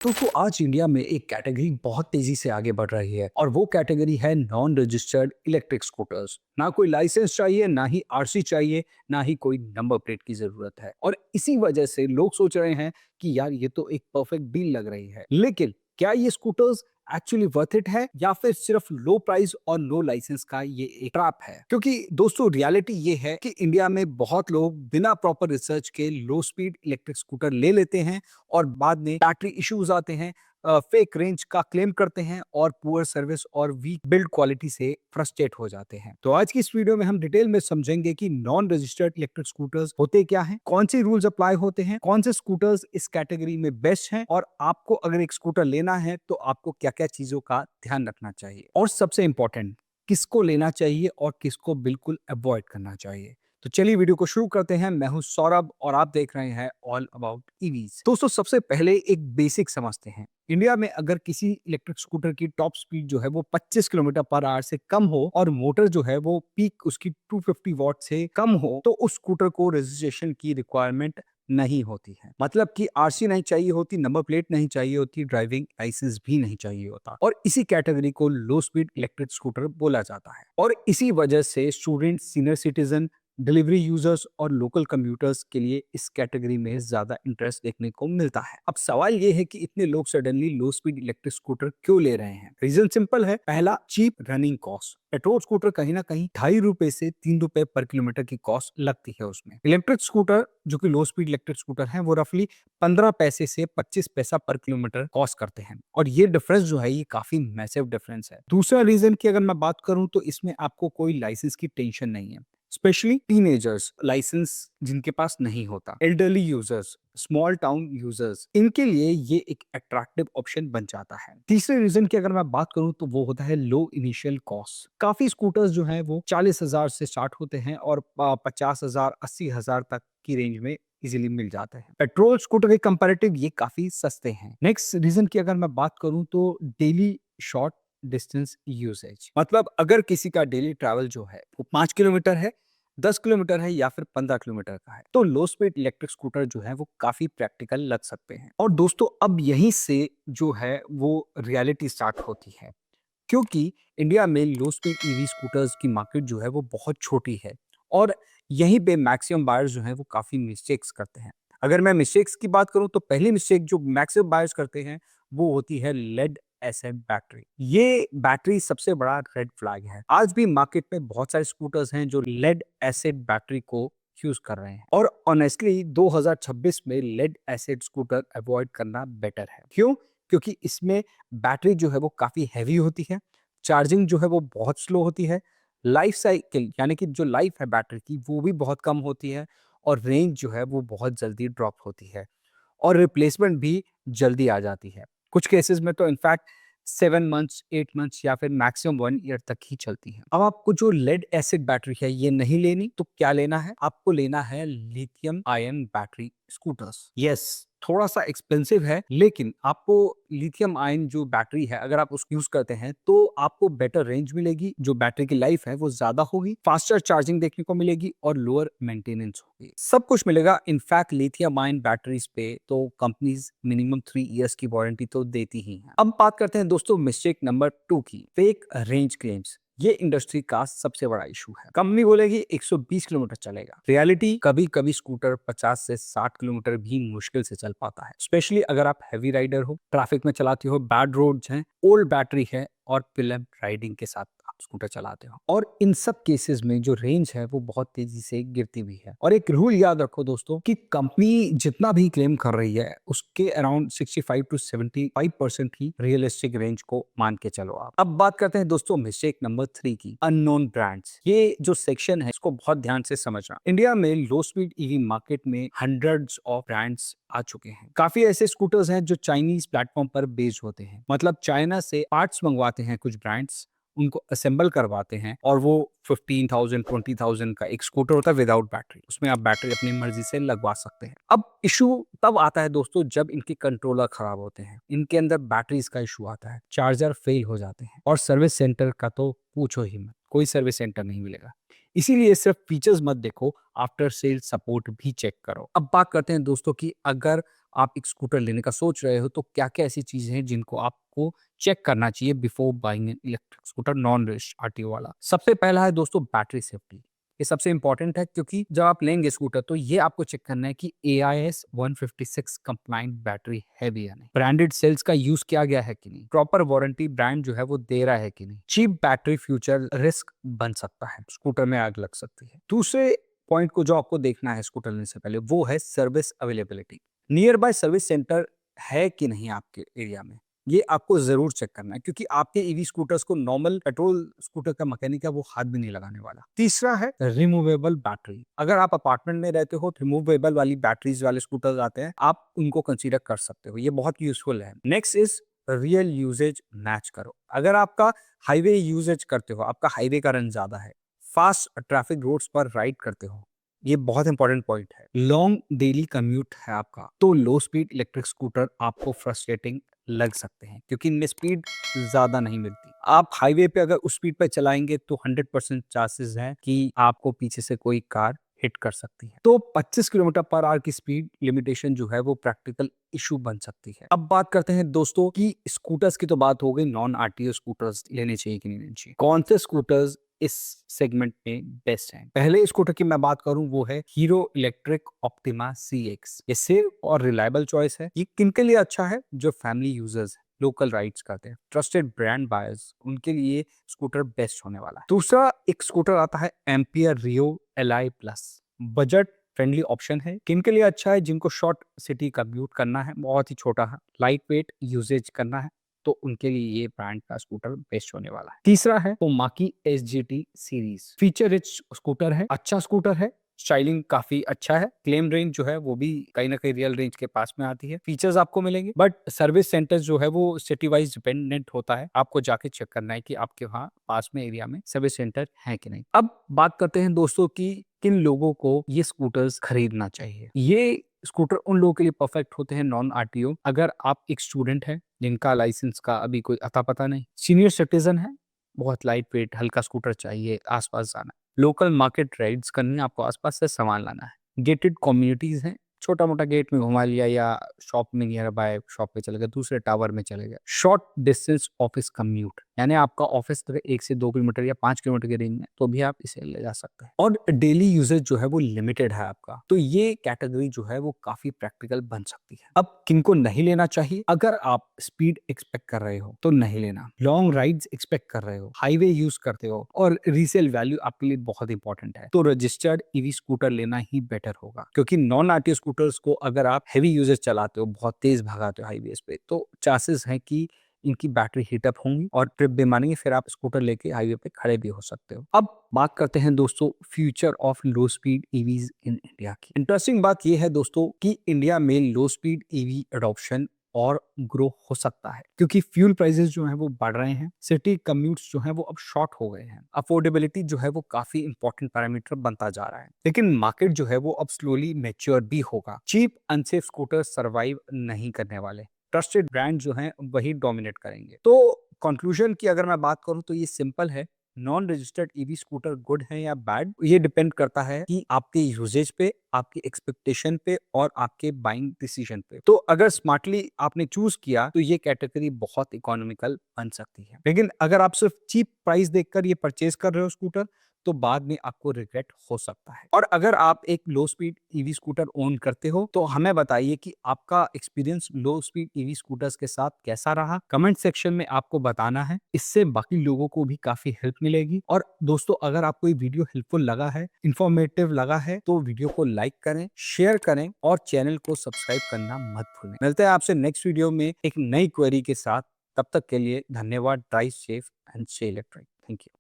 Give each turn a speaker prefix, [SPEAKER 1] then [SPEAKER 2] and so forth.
[SPEAKER 1] दोस्तों आज इंडिया में एक कैटेगरी बहुत तेजी से आगे बढ़ रही है और वो कैटेगरी है नॉन रजिस्टर्ड इलेक्ट्रिक स्कूटर्स। ना कोई लाइसेंस चाहिए, ना ही आरसी चाहिए, ना ही कोई नंबर प्लेट की जरूरत है। और इसी वजह से लोग सोच रहे हैं कि यार ये तो एक परफेक्ट डील लग रही है, लेकिन क्या ये स्कूटर्स एक्चुअली वर्थ इट है या फिर सिर्फ लो प्राइस और नो लाइसेंस का ये एक ट्रैप है? क्योंकि दोस्तों रियलिटी ये है कि इंडिया में बहुत लोग बिना प्रॉपर रिसर्च के लो स्पीड इलेक्ट्रिक स्कूटर ले लेते हैं और बाद में बैटरी इश्यूज आते हैं, फेक रेंज का क्लेम करते हैं और पुअर सर्विस और वीक बिल्ड क्वालिटी से फ्रस्ट्रेट हो जाते हैं। तो आज की इस वीडियो में हम डिटेल में समझेंगे कि नॉन रजिस्टर्ड इलेक्ट्रिक स्कूटर्स होते क्या हैं, कौन से रूल्स अप्लाई होते हैं, कौन से स्कूटर्स इस कैटेगरी में बेस्ट हैं और आपको अगर एक स्कूटर लेना है तो आपको क्या क्या चीजों का ध्यान रखना चाहिए और सबसे इंपॉर्टेंट किसको लेना चाहिए और किसको बिल्कुल अवॉइड करना चाहिए। तो चलिए वीडियो को शुरू करते हैं। मैं हूं सौरभ और आप देख रहे हैं ऑल अबाउट ईवीज। दोस्तों सबसे पहले एक बेसिक समझते हैं। इंडिया में अगर किसी इलेक्ट्रिक स्कूटर की टॉप स्पीड जो है वो 25 किलोमीटर पर आवर से कम हो और मोटर जो है वो पीक उसकी 250 वॉट से कम हो तो उस स्कूटर को रजिस्ट्रेशन की रिक्वायरमेंट नहीं होती है। मतलब कि आरसी नहीं चाहिए होती, नंबर प्लेट नहीं चाहिए होती, ड्राइविंग लाइसेंस भी नहीं चाहिए होता और इसी कैटेगरी को लो स्पीड इलेक्ट्रिक स्कूटर बोला जाता है। और इसी वजह से student, senior citizen, delivery users और लोकल कम्यूटर्स के लिए इस कैटेगरी में ज्यादा इंटरेस्ट देखने को मिलता है। अब सवाल ये है कि इतने लोग suddenly low speed electric scooter क्यों ले रहे हैं? रीजन सिंपल है। पहला, cheap running cost. Petrol scooter कहीं ना कहीं ₹2.5 से ₹3 पर किलोमीटर की कॉस्ट लगती है उसमें। इलेक्ट्रिक स्कूटर जो कि लो स्पीड इलेक्ट्रिक स्कूटर है वो रफली 15 पैसे से 25 पैसा पर किलोमीटर कॉस्ट करते हैं और ये डिफरेंस जो है ये काफी मैसिव डिफरेंस है। दूसरा रीजन की अगर मैं बात करूं तो इसमें आपको कोई लाइसेंस की टेंशन नहीं है, स्पेशली टीनेजर्स, लाइसेंस जिनके पास नहीं होता, elderly users, small town users, इनके लिए ये एक अट्रैक्टिव ऑप्शन बन जाता है। तीसरे रीजन की अगर मैं बात करूं तो वो होता है लो इनिशियल कॉस्ट। काफी स्कूटर्स जो हैं वो 40,000 से स्टार्ट होते हैं और 50,000 80,000 तक की रेंज में इजीली मिल जाते हैं। पेट्रोल स्कूटर के कंपैरेटिव ये काफी सस्ते हैं। नेक्स्ट रीजन की अगर मैं बात करूं तो डेली शॉर्ट डिस्टेंस यूसेज। मतलब अगर किसी का डेली ट्रैवल जो है वो 5 किलोमीटर है, 10 किलोमीटर है या फिर 15 किलोमीटर का है तो लो स्पीड इलेक्ट्रिक स्कूटर जो है वो काफी प्रैक्टिकल लग सकते हैं। और दोस्तों अब यहीं से जो है वो रियलिटी स्टार्ट होती है, क्योंकि इंडिया में लो स्पीड ईवी स्कूटर्स की मार्केट जो है वो बहुत छोटी है और यहीं पे मैक्सिमम बायर्स जो हैं वो काफी मिस्टेक्स करते हैं। अगर मैं मिस्टेक्स की बात करूं तो पहली मिस्टेक जो मैक्सिमम बायर्स करते हैं वो होती है लेड एसिड बैटरी। ये बैटरी सबसे बड़ा रेड फ्लैग है। आज भी मार्केट में बहुत सारे स्कूटर्स हैं जो लेड एसिड बैटरी को यूज कर रहे हैं और ऑनेस्टली 2026 में लेड एसिड स्कूटर अवॉइड करना बेटर है। क्यों? क्योंकि इसमें बैटरी जो है वो काफ़ी हैवी होती है, चार्जिंग जो है वो बहुत स्लो होती है, लाइफ साइकिल यानी कि जो लाइफ है बैटरी की वो भी बहुत कम होती है और रेंज जो है वो बहुत जल्दी ड्रॉप होती है और रिप्लेसमेंट भी जल्दी आ जाती है। कुछ केसेस में तो इनफैक्ट 7 मंथ्स, 8 मंथ्स या फिर मैक्सिमम 1 ईयर तक ही चलती है। अब आपको जो लेड एसिड बैटरी है ये नहीं लेनी तो क्या लेना है? आपको लेना है lithium ion battery scooters. Yes, थोड़ा सा एक्सपेंसिव है लेकिन आपको लिथियम आयन जो बैटरी है अगर आप उसको यूज करते हैं तो आपको बेटर रेंज मिलेगी, जो बैटरी की लाइफ है वो ज्यादा होगी, फास्टर चार्जिंग देखने को मिलेगी और लोअर मेंटेनेंस होगी। सब कुछ मिलेगा। इनफैक्ट लिथियम आयन बैटरीज पे तो कंपनीज मिनिमम 3 इयर्स की वारंटी तो देती ही हैं। अब बात करते हैं दोस्तों मिस्टेक नंबर 2 की, फेक रेंज क्लेम्स। ये इंडस्ट्री का सबसे बड़ा इशू है। कंपनी बोलेगी 120 किलोमीटर चलेगा, रियलिटी कभी कभी स्कूटर 50 से 60 किलोमीटर भी मुश्किल से चल पाता है, स्पेशली अगर आप हैवी राइडर हो, ट्रैफिक में चलाते हो, बैड रोड्स हैं, ओल्ड बैटरी है और पिलम राइडिंग के साथ आप स्कूटर चलाते हो। और इन सब केसेस में जो रेंज है वो बहुत तेजी से गिरती भी है। और एक रूल याद रखो दोस्तों कि कंपनी जितना भी क्लेम कर रही है उसके around 65 to 75% he realistic range को मान के चलो आप। अब बात करते हैं दोस्तों मिस्टेक नंबर 3 की, अननोन ब्रांड्स। ये जो सेक्शन है इसको बहुत ध्यान से समझना। इंडिया में लो स्पीड ईवी मार्केट में हंड्रेड्स ऑफ ब्रांड्स आ चुके हैं। काफी ऐसे स्कूटर्स हैं जो चाइनीज प्लेटफॉर्म पर बेस्ड होते हैं, मतलब चाइना से पार्ट्स मंगवाते हैं कुछ ब्रांड्स, उनको असेंबल करवाते हैं और वो 15,000 20,000 का एक स्कूटर होता है विदाउट बैटरी। उसमें आप बैटरी अपनी मर्जी से लगवा सकते हैं। अब इशू तब आता है दोस्तों जब इनके कंट्रोलर खराब होते हैं, इनके अंदर बैटरीज का इशू आता है, चार्जर फेल हो जाते हैं और सर्विस सेंटर का तो पूछो ही मत, कोई सर्विस सेंटर नहीं मिलेगा। इसीलिए सिर्फ फीचर्स मत देखो, आफ्टर सेल सपोर्ट भी चेक करो। अब बात करते हैं दोस्तों कि अगर आप एक स्कूटर लेने का सोच रहे हो तो क्या-क्या ऐसी चीज़ें हैं जिनको आपको चेक करना चाहिए before buying an electric scooter non registered RTO वाला। सबसे पहला है दोस्तों बैटरी सेफ्टी। ये सबसे इम्पोर्टेंट है क्योंकि जब आप लेंगे स्कूटर तो ये आपको चेक करना है कि एआईएस 156 कंप्लाइंट बैटरी है भी या नहीं। ब्रांडेड सेल्स का यूज़ किया गया है कि नहीं। प्रॉपर वारंटी ब्रांड जो है वो दे रहा है कि नहीं। चीप बैटरी फ्यूचर रिस्क बन सकता है, स्कूटर में आग लग सकती है। दूसरे पॉइंट को जो आपको देखना है स्कूटर लेने से पहले वो है service availability. Near by service centre है कि नहीं आपके एरिया में, ये आपको ज़रूर चेक करना है क्योंकि आपके ईवी स्कूटर्स को नॉर्मल पेट्रोल स्कूटर का मैकेनिक है वो हाथ भी नहीं लगाने वाला। तीसरा है रिमूवेबल बैटरी। अगर आप अपार्टमेंट में रहते हो तो रिमूवेबल वाली बैटरीज वाले स्कूटर्स आते हैं, आप उनको कंसीडर कर सकते हो, ये बहुत यूजफुल है। Next is real usages match करो। अगर आपका हाईवे यूजेज करते हो, आपका हाईवे का रन ज्यादा है, फास्ट ट्रैफिक रोड्स पर राइड करते हो, ये बहुत इंपॉर्टेंट पॉइंट है, लॉन्ग डेली कम्यूट है आपका, तो लो स्पीड इलेक्ट्रिक स्कूटर आपको फ्रस्ट्रेटिंग लग सकते हैं क्योंकि इनमें स्पीड ज्यादा नहीं मिलती। आप हाईवे पे अगर उस स्पीड पे चलाएंगे तो 100% चांसेस हैं कि आपको पीछे से कोई कार हिट कर सकती है। तो 25 किलोमीटर पर आवर की स्पीड लिमिटेशन जो है वो प्रैक्टिकल इशू बन सकती है। अब बात करते हैं दोस्तों कि स्कूटर्स की तो बात हो गई, नॉन आरटीओ स्कूटर्स लेने चाहिए कि नहीं लेने चाहिए। कौन से स्कूटर्स इस सेगमेंट में बेस्ट हैं? पहले स्कूटर की मैं बात करूं वो है हीरो इलेक्ट्रिक ऑप्टिमा CX। ये सेफ और रिलायबल चॉइस है। ये किनके लिए अच्छा है? जो फैमिली यूजर्स है, लोकल राइड्स करते हैं, ट्रस्टेड ब्रांड बायर्स, उनके लिए स्कूटर बेस्ट होने वाला है। दूसरा एक स्कूटर आता है एम्पियर रियो Li plus. Budget friendly option है। किनके लिए अच्छा है? जिनको शॉर्ट सिटी कम्यूट करना है, बहुत ही छोटा है, लाइट वेट यूजेज करना है, तो उनके लिए ये ब्रांड का स्कूटर बेस्ट होने वाला है। तीसरा है Omaki SGT series. Feature rich scooter है, अच्छा स्कूटर है, स्टाइलिंग काफी अच्छा है, क्लेम रेंज जो है वो भी कहीं ना कहीं रियल रेंज के पास में आती है, फीचर्स आपको मिलेंगे, बट सर्विस सेंटर जो है वो सिटी वाइज डिपेंडेंट होता है, आपको जाके चेक करना है कि आपके वहाँ पास में एरिया में सर्विस सेंटर है कि नहीं। अब बात करते हैं दोस्तों की किन लोगों को ये स्कूटर्स खरीदना चाहिए। ये स्कूटर उन लोगों के लिए परफेक्ट होते हैं नॉन आरटीओ। अगर आप एक स्टूडेंट है जिनका लाइसेंस का अभी कोई अता पता नहीं, सीनियर सिटीजन है, बहुत लाइट वेट हल्का स्कूटर चाहिए, आसपास जाना, लोकल मार्केट राइड्स करनी है, आपको आसपास से सामान लाना है, गेटेड कम्युनिटीज हैं, छोटा मोटा गेट में घुमा लिया या शॉप में नियर बाय शॉप पे चले गए, दूसरे टावर में चले गए, शॉर्ट डिस्टेंस ऑफिस कम्यूट, यानी आपका ऑफिस 1 से 2 किलोमीटर या 5 किलोमीटर के रेंज में, तो भी आप इसे ले जा सकते हैं। और डेली यूजेज जो है वो लिमिटेड है आपका, तो ये कैटेगरी जो है वो काफी प्रैक्टिकल बन सकती है। अब किनको नहीं लेना चाहिए? अगर आप स्पीड एक्सपेक्ट कर रहे हो तो नहीं लेना, लॉन्ग राइड्स एक्सपेक्ट कर रहे हो, हाईवे यूज करते हो और रीसेल वैल्यू आपके लिए बहुत इंपॉर्टेंट है, तो रजिस्टर्ड ईवी स्कूटर लेना ही बेटर होगा। क्योंकि नॉन आरटीओ स्कूटर्स को अगर आप हेवी यूजेज चलाते हो, बहुत तेज भगाते हो हाईवेज पे, तो चांसेस है कि इनकी बैटरी हीटअप होंगी और ट्रिप भी मानेंगे, फिर आप स्कूटर लेके हाईवे पे खड़े भी हो सकते हो। अब बात करते हैं दोस्तों future of low speed EVs in India की। इंटरेस्टिंग बात यह है दोस्तों कि इंडिया में लो स्पीड ईवी अडॉप्शन और ग्रो हो सकता है क्योंकि फ्यूल प्राइसेस जो हैं वो बढ़ रहे हैं, सिटी कम्यूट्स जो हैं वो अब शॉर्ट हो गए हैं, अफोर्डेबिलिटी जो है वो काफी इंपॉर्टेंट पैरामीटर बनता जा रहा है, लेकिन मार्केट जो है वो अब स्लोली मैच्योर भी होगा। चीप अनसेफ स्कूटर सर्वाइव नहीं करने वाले, ट्रस्टेड ब्रांड जो हैं वही डोमिनेट करेंगे। तो कंक्लूजन की अगर मैं बात करूं तो ये सिंपल है, non registered EV scooter good है या बैड, ये डिपेंड करता है कि आपके यूजेज पे, आपकी एक्सपेक्टेशन पे और आपके बाइंग डिसीजन पे। तो अगर स्मार्टली आपने चूज किया तो ये कैटेगरी बहुत इकोनॉमिकल बन सकती है, लेकिन अगर आप सिर्फ चीप प्राइस देखकर ये परचेज कर रहे हो स्कूटर तो बाद में आपको रिग्रेट हो सकता है। और अगर आप एक लो स्पीड ईवी स्कूटर ओन करते हो तो हमें बताइए कि आपका एक्सपीरियंस लो स्पीड ईवी स्कूटर्स के साथ कैसा रहा, कमेंट सेक्शन में आपको बताना है, इससे बाकी लोगों को भी काफी हेल्प मिलेगी। और दोस्तों अगर आपको ये वीडियो हेल्पफुल लगा है, इंफॉर्मेटिव लगा है, तो वीडियो को लाइक करें, शेयर करें और चैनल को सब्सक्राइब करना मत भूलें। मिलते हैं आपसे नेक्स्ट वीडियो में एक नई क्वेरी के साथ, तब तक के लिए धन्यवाद। Drive safe and stay electric. Thank you.